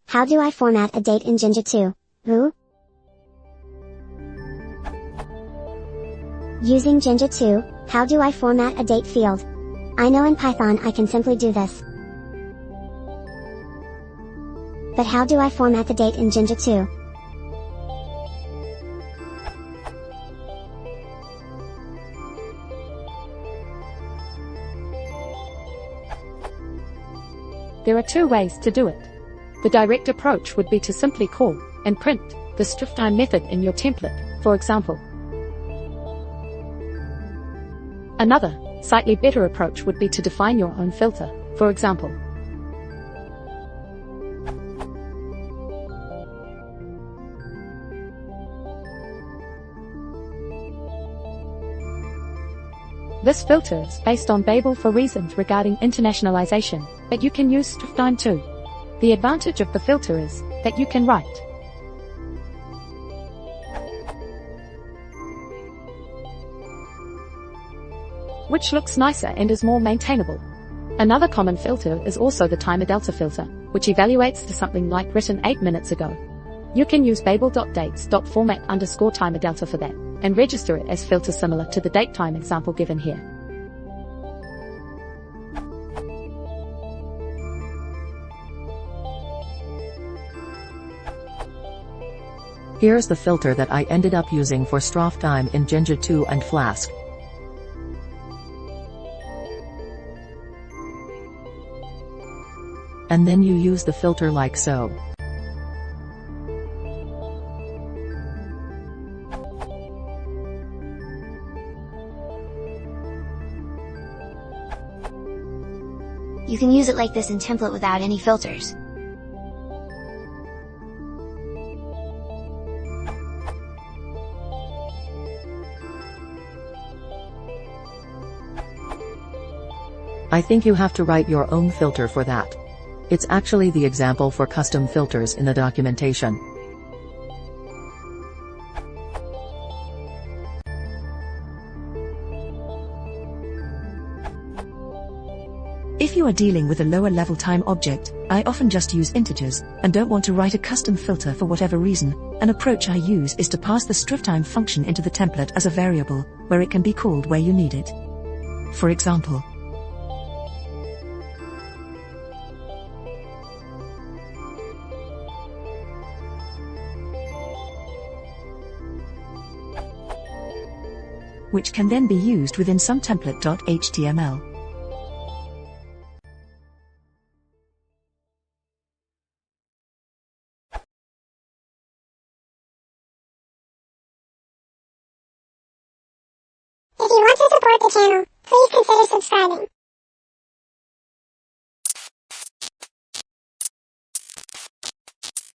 How do I format a date in Jinja2? Ooh. Using Jinja2, how do I format a date field? I know in Python I can simply do this. But how do I format the date in Jinja2? There are two ways to do it. The direct approach would be to simply call and print the strftime method in your template, for example. Another, slightly better approach would be to define your own filter, for example. This filter is based on Babel for reasons regarding internationalization, but you can use strftime too. The advantage of the filter is that you can write which looks nicer and is more maintainable. Another common filter is also the timer delta filter, which evaluates to something like written 8 minutes ago. You can use babel.dates.format_timer delta for that, and register it as filter similar to the date time example given here. Here's the filter that I ended up using for strftime in Jinja2 and Flask. And then you use the filter like so. You can use it like this in template without any filters. I think you have to write your own filter for that. It's actually the example for custom filters in the documentation. If you are dealing with a lower level time object, I often just use integers, and don't want to write a custom filter for whatever reason. An approach I use is to pass the strftime function into the template as a variable, where it can be called where you need it. For example, which can then be used within some template.html. If you want to support the channel, please consider subscribing.